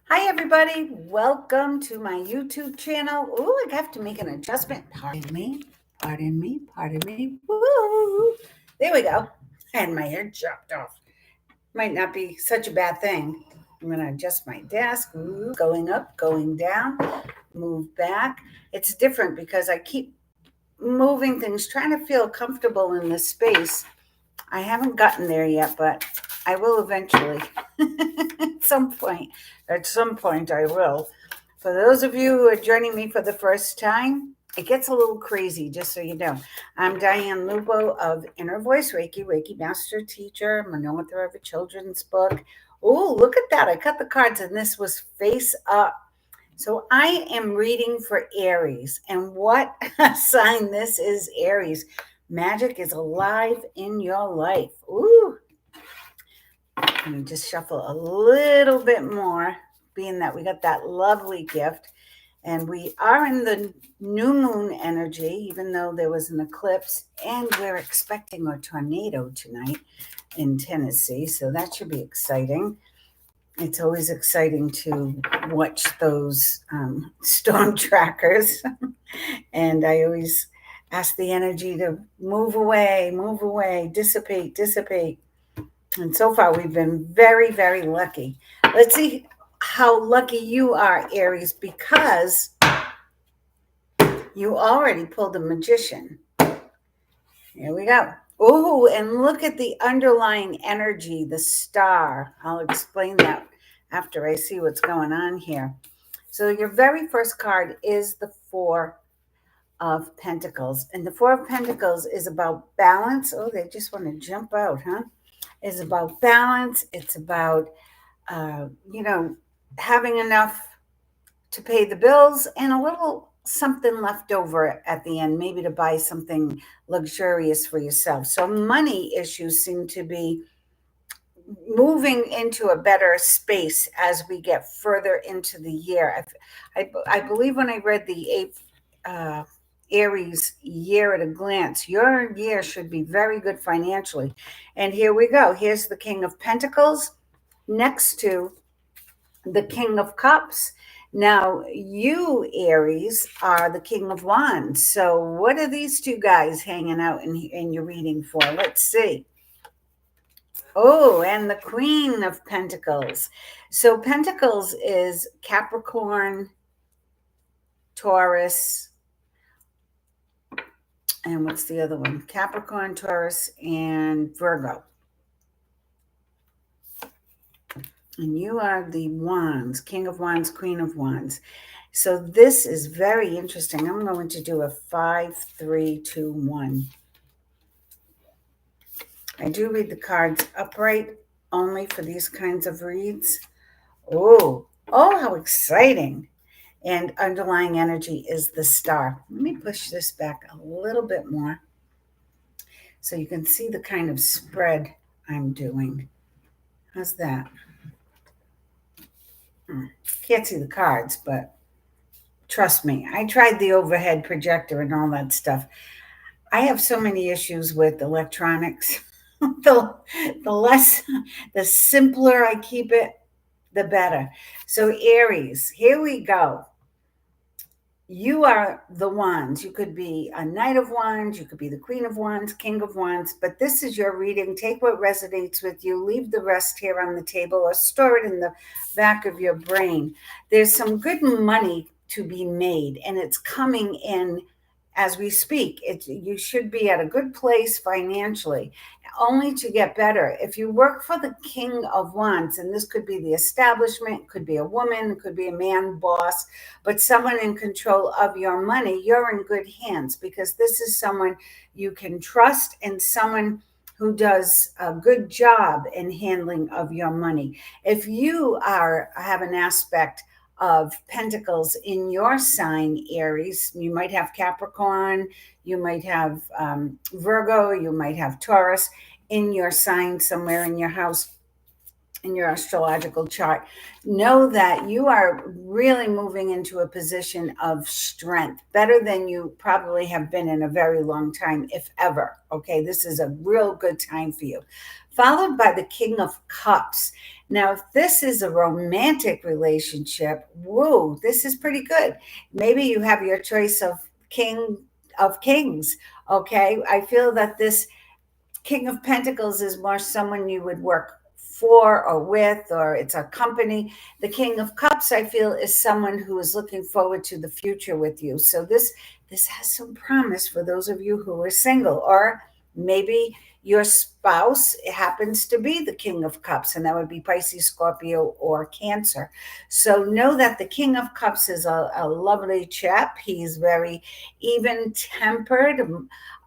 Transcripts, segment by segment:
Hi, everybody. Welcome to my YouTube channel. Oh, I have to make an adjustment. Pardon me. Woo! There we go. I had my hair chopped off. Might not be such a bad thing. I'm going to adjust my desk. Ooh, going up, going down, move back. It's different because I keep moving things, trying to feel comfortable in this space. I haven't gotten there yet, but I will eventually. at some point. At some point, I will. For those of you who are joining me for the first time, it gets a little crazy, just so you know. I'm Diane Lubo of Inner Voice Reiki Master Teacher. I'm an author of a children's book. Oh, look at that. I cut the cards, and this was face up. So I am reading for Aries. And what a sign this is, Aries. Magic is alive in your life. Ooh. I'm going to just shuffle a little bit more, being that we got that lovely gift. And we are in the new moon energy, even though there was an eclipse. And we're expecting a tornado tonight in Tennessee. So that should be exciting. It's always exciting to watch those storm trackers. And I always ask the energy to move away, dissipate. And so far, we've been very, very lucky. Let's see how lucky you are, Aries, because you already pulled a magician. Here we go. Oh, and look at the underlying energy, the star. I'll explain that after I see what's going on here. So your very first card is the Four of Pentacles. And the Four of Pentacles is about balance. Oh, they just want to jump out, huh? It's about balance. It's about, having enough to pay the bills and a little something left over at the end, maybe to buy something luxurious for yourself. So money issues seem to be moving into a better space as we get further into the year. I believe when I read the Aries year at a glance, your year should be very good financially. And here we go. Here's the King of Pentacles next to the King of Cups. Now, you, Aries, are the King of Wands. So what are these two guys hanging out in your reading for? Let's see. Oh, and the Queen of Pentacles. So Pentacles is Capricorn, Taurus, and what's the other one? Capricorn, Taurus, and Virgo. And you are the Wands, King of Wands, Queen of Wands. So this is very interesting. I'm going to do a 5, 3, 2, 1. I do read the cards upright only for these kinds of reads. Oh, how exciting. And underlying energy is the star. Let me push this back a little bit more so you can see the kind of spread I'm doing. How's that? Can't see the cards, but trust me, I tried the overhead projector and all that stuff. I have so many issues with electronics. The simpler I keep it, the better. So Aries, here we go. You are the Wands. You could be a Knight of Wands. You could be the Queen of Wands, King of Wands. But this is your reading. Take what resonates with you. Leave the rest here on the table or store it in the back of your brain. There's some good money to be made, and it's coming in as we speak. You should be at a good place financially, only to get better. If you work for the King of Wands, and this could be the establishment, could be a woman, could be a man, boss, but someone in control of your money, you're in good hands, because this is someone you can trust and someone who does a good job in handling of your money. If you have an aspect of Pentacles in your sign, Aries, you might have Capricorn, you might have Virgo, you might have Taurus in your sign somewhere in your house, in your astrological chart. Know that you are really moving into a position of strength, better than you probably have been in a very long time, if ever. Okay, this is a real good time for you. Followed by the King of Cups. Now, if this is a romantic relationship, whoa, this is pretty good. Maybe you have your choice of king of kings. Okay. I feel that this King of Pentacles is more someone you would work for or with, or it's a company. The King of Cups, I feel, is someone who is looking forward to the future with you. So this has some promise for those of you who are single, or maybe your spouse happens to be the King of Cups, and that would be Pisces, Scorpio, or Cancer. So know that the King of Cups is a lovely chap. He's very even tempered,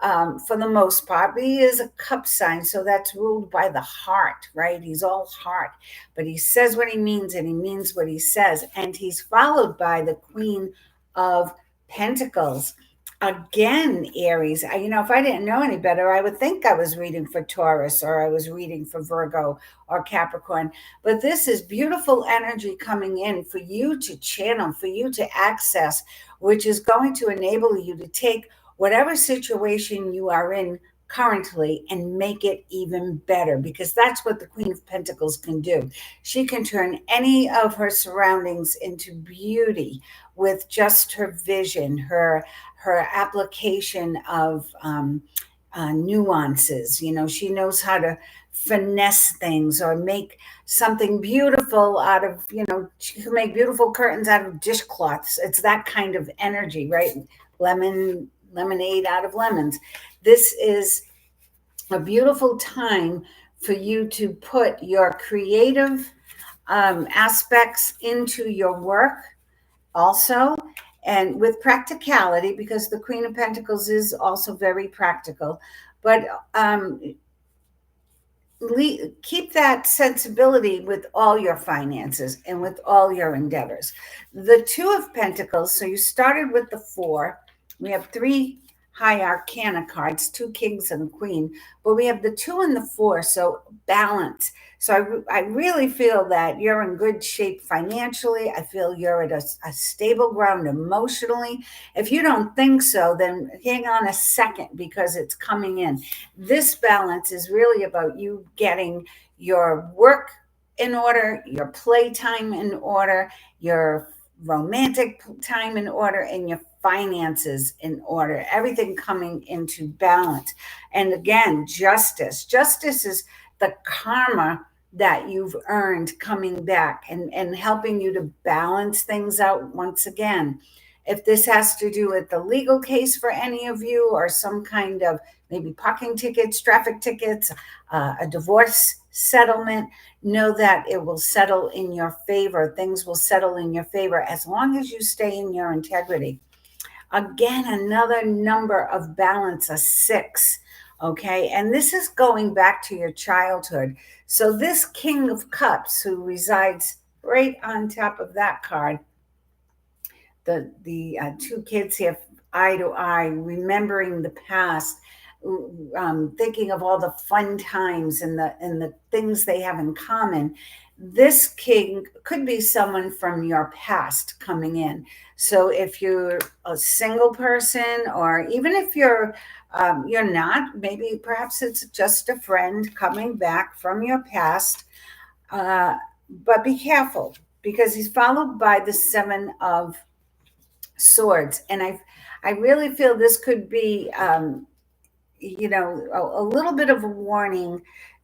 for the most part. But he is a cup sign, so that's ruled by the heart, right? He's all heart, but he says what he means and he means what he says. And he's followed by the Queen of Pentacles. Again, Aries, if I didn't know any better, I would think I was reading for Taurus, or I was reading for Virgo or Capricorn. But this is beautiful energy coming in for you to channel, for you to access, which is going to enable you to take whatever situation you are in currently and make it even better, because that's what the Queen of Pentacles can do. She can turn any of her surroundings into beauty with just her vision, her application of nuances. She knows how to finesse things or make something beautiful out of, she can make beautiful curtains out of dishcloths. It's that kind of energy, right? Lemonade out of lemons. This is a beautiful time for you to put your creative aspects into your work also, and with practicality, because the Queen of Pentacles is also very practical. But keep that sensibility with all your finances and with all your endeavors. The Two of Pentacles, so you started with the Four. We have three high arcana cards, two kings and a queen, but we have the two and the four, so balance. So I really feel that you're in good shape financially. I feel you're at a stable ground emotionally. If you don't think so, then hang on a second, because it's coming in. This balance is really about you getting your work in order, your playtime in order, your romantic time in order, and your finances in order, everything coming into balance. And again, justice. Justice is the karma that you've earned coming back and helping you to balance things out once again. If this has to do with the legal case for any of you, or some kind of maybe parking tickets, traffic tickets, a divorce settlement, know that it will settle in your favor. Things will settle in your favor as long as you stay in your integrity. Again, another number of balance, a 6. Okay. And this is going back to your childhood. So this King of Cups, who resides right on top of that card, the two kids here, eye to eye, remembering the past, thinking of all the fun times and the things they have in common. This king could be someone from your past coming in. So if you're a single person, or even if you're not, maybe perhaps it's just a friend coming back from your past. But be careful, because he's followed by the Seven of Swords, and I really feel this could be a little bit of a warning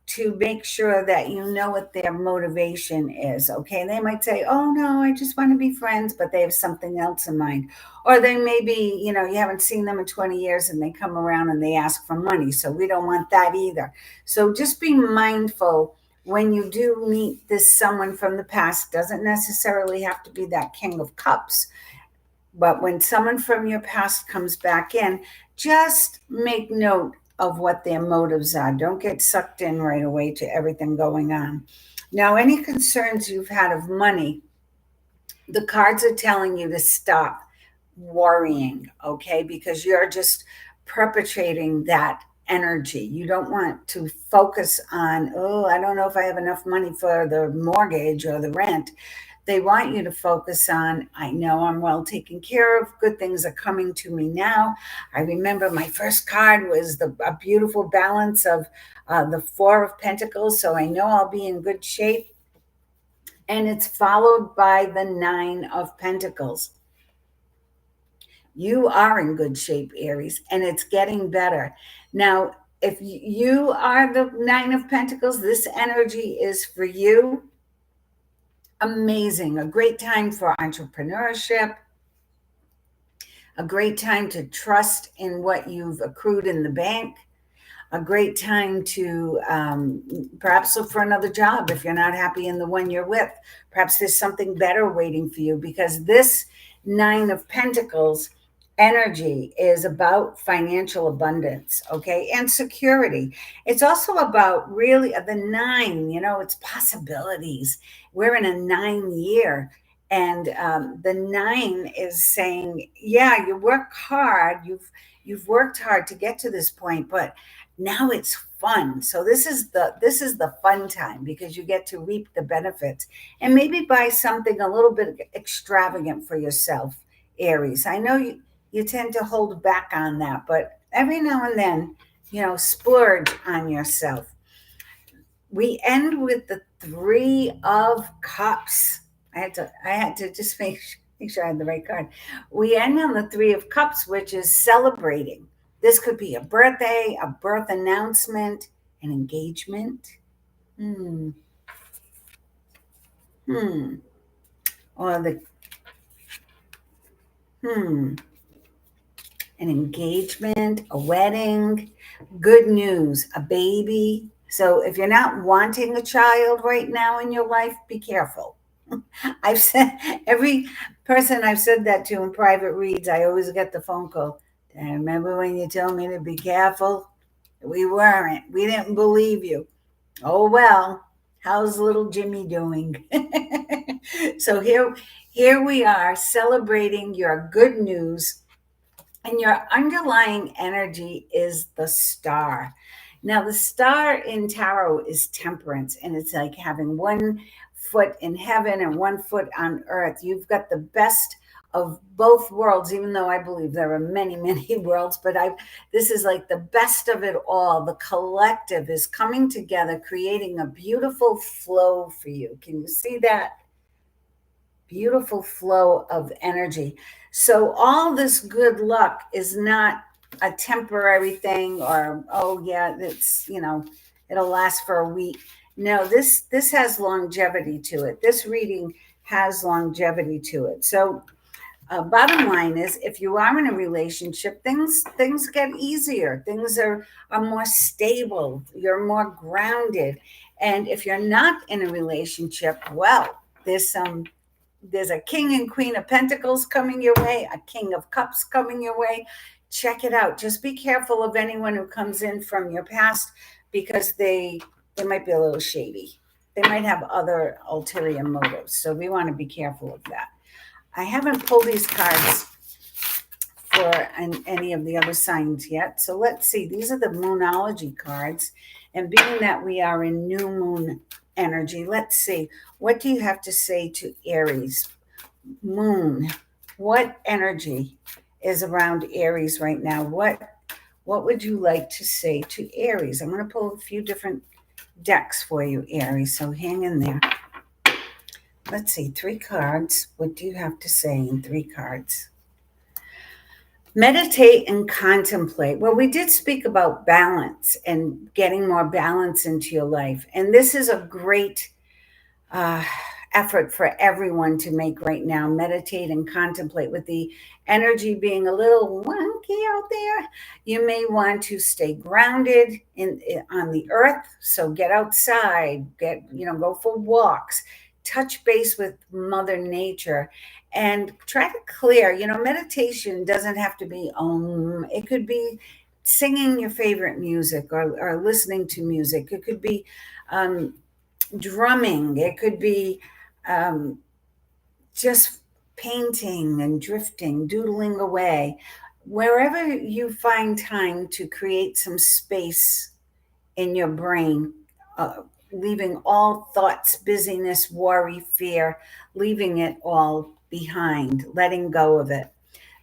to make sure that you know what their motivation is. Okay, they might say, oh no, I just want to be friends, but they have something else in mind. Or they may be, you haven't seen them in 20 years and they come around and they ask for money, so we don't want that either. So just be mindful when you do meet this someone from the past. Doesn't necessarily have to be that King of Cups, but when someone from your past comes back in, just make note of what their motives are. Don't get sucked in right away to everything going on. Now, any concerns you've had of money, the cards are telling you to stop worrying, okay? Because you're just perpetrating that energy. You don't want to focus on, oh, I don't know if I have enough money for the mortgage or the rent. They want you to focus on, I know I'm well taken care of. Good things are coming to me now. I remember my first card was a beautiful balance of the Four of Pentacles. So I know I'll be in good shape. And it's followed by the Nine of Pentacles. You are in good shape, Aries, and it's getting better. Now, if you are the Nine of Pentacles, this energy is for you. Amazing. A great time for entrepreneurship, a great time to trust in what you've accrued in the bank, a great time to perhaps look for another job if you're not happy in the one you're with. Perhaps there's something better waiting for you, because this Nine of Pentacles energy is about financial abundance, okay, and security. It's also about really the nine, it's possibilities. We're in a 9 year. And the nine is saying, yeah, you work hard. You've worked hard to get to this point, but now it's fun. So this is the fun time, because you get to reap the benefits and maybe buy something a little bit extravagant for yourself, Aries. I know you tend to hold back on that, but every now and then, splurge on yourself. We end with the Three of Cups. I had to just make sure I had the right card. We end on the Three of Cups, which is celebrating. This could be a birthday, a birth announcement, an engagement. Hmm. Hmm. Or the hmm. An engagement, a wedding, good news, a baby. So if you're not wanting a child right now in your life, be careful. I've said, every person I've said that to in private reads, I always get the phone call. I remember when you told me to be careful? We weren't. We didn't believe you. Oh well, how's little Jimmy doing? So here we are celebrating your good news, and your underlying energy is the star. Now, the star in tarot is temperance, and it's like having one foot in heaven and one foot on earth. You've got the best of both worlds, even though I believe there are many, many worlds, but this is like the best of it all. The collective is coming together, creating a beautiful flow for you. Can you see that? Beautiful flow of energy. So all this good luck is not a temporary thing, or oh yeah, it'll last for a week. No, this has longevity to it. This reading has longevity to it. So bottom line is, if you are in a relationship, things get easier. Things are more stable. You're more grounded. And if you're not in a relationship, well, there's a king and queen of pentacles coming your way, a king of cups coming your way. Check it out. Just be careful of anyone who comes in from your past, because they might be a little shady. They might have other ulterior motives. So we want to be careful of that. I haven't pulled these cards for any of the other signs yet. So let's see. These are the Moonology cards. And being that we are in new moon energy, let's see. What do you have to say to Aries? Moon. What energy is around Aries right now? What would you like to say to Aries? I'm going to pull a few different decks for you, Aries. So hang in there. Let's see. 3 cards. What do you have to say in 3 cards? Meditate and contemplate. Well, we did speak about balance and getting more balance into your life. And this is a great effort for everyone to make right now. Meditate and contemplate. With the energy being a little wonky out there, you may want to stay grounded on the earth. So get outside, go for walks, touch base with Mother Nature, and try to clear. Meditation doesn't have to be it could be singing your favorite music, or listening to music. It could be drumming. It could be just painting and drifting, doodling away. Wherever you find time to create some space in your brain, leaving all thoughts, busyness, worry, fear, leaving it all behind, letting go of it.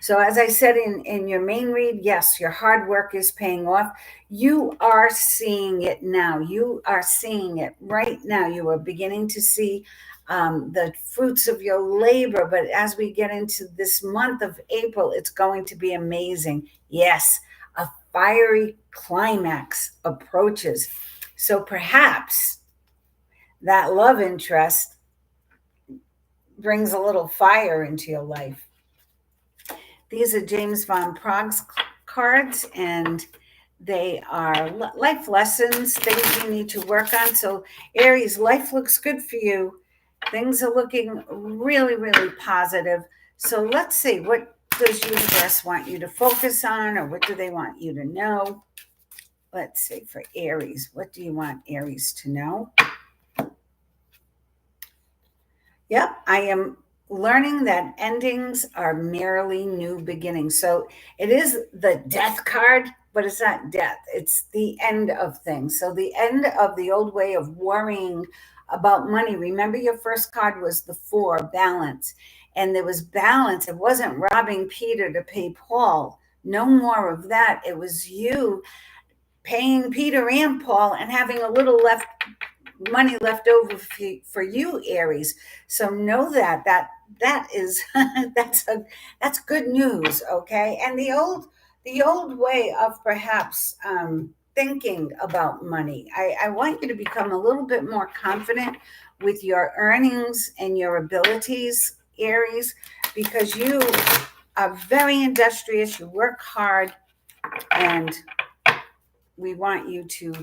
So as I said in your main read, yes, your hard work is paying off. You are seeing it now. You are seeing it right now. You are beginning to see the fruits of your labor. But as we get into this month of April, it's going to be amazing. Yes, a fiery climax approaches. So perhaps that love interest brings a little fire into your life. These are James Van Prague's cards, and they are life lessons, things you need to work on. So, Aries, life looks good for you. Things are looking really, really positive. So, let's see, what does universe want you to focus on, or what do they want you to know? Let's see, for Aries, what do you want Aries to know? Yep, I am learning that endings are merely new beginnings. So it is the death card, but it's not death, it's the end of things. So the end of the old way of worrying about money. Remember, your first card was the four, balance. And there was balance. It wasn't robbing Peter to pay Paul. No more of that. It was you paying Peter and Paul and having a little money left over for you, Aries. So know that is that's good news. Okay. And the old way of perhaps thinking about money, I want you to become a little bit more confident with your earnings and your abilities, Aries, because you are very industrious, you work hard, and we want you to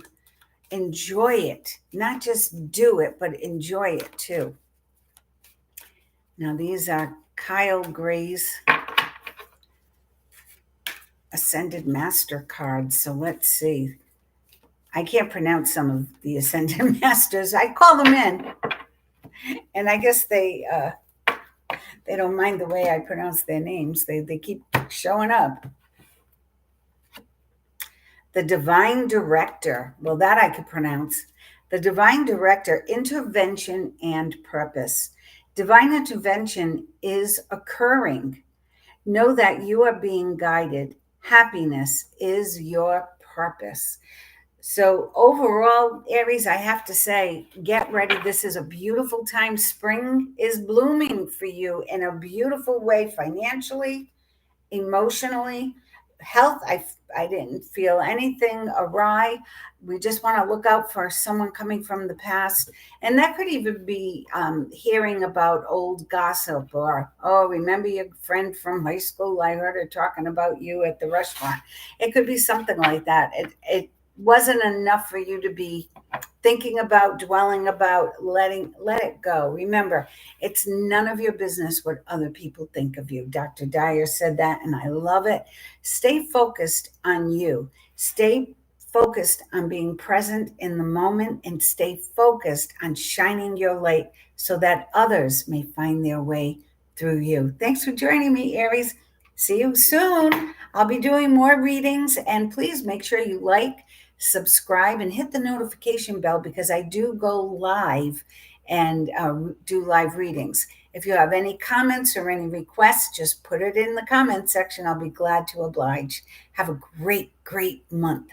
enjoy it, not just do it, but enjoy it too. Now, these are Kyle Gray's Ascended Master cards. So let's see. I can't pronounce some of the Ascended Masters. I call them in, and I guess they don't mind the way I pronounce their names. They keep showing up. The Divine Director. Well, that I could pronounce. The Divine Director, intervention and purpose. Divine intervention is occurring. Know that you are being guided. Happiness is your purpose. So overall, Aries, I have to say, get ready. This is a beautiful time. Spring is blooming for you in a beautiful way, financially, emotionally. Health, I didn't feel anything awry. We just want to look out for someone coming from the past. And that could even be hearing about old gossip, or, oh, remember your friend from high school? I heard her talking about you at the restaurant. It could be something like that. It wasn't enough for you to be thinking about, dwelling about, let it go. Remember, it's none of your business what other people think of you. Dr. Dyer said that, and I love it. Stay focused on you. Stay focused on being present in the moment, and stay focused on shining your light so that others may find their way through you. Thanks for joining me, Aries. See you soon. I'll be doing more readings, and please make sure you like, subscribe, and hit the notification bell, because I do go live and do live readings. If you have any comments or any requests, just put it in the comment section. I'll be glad to oblige. Have a great, great month.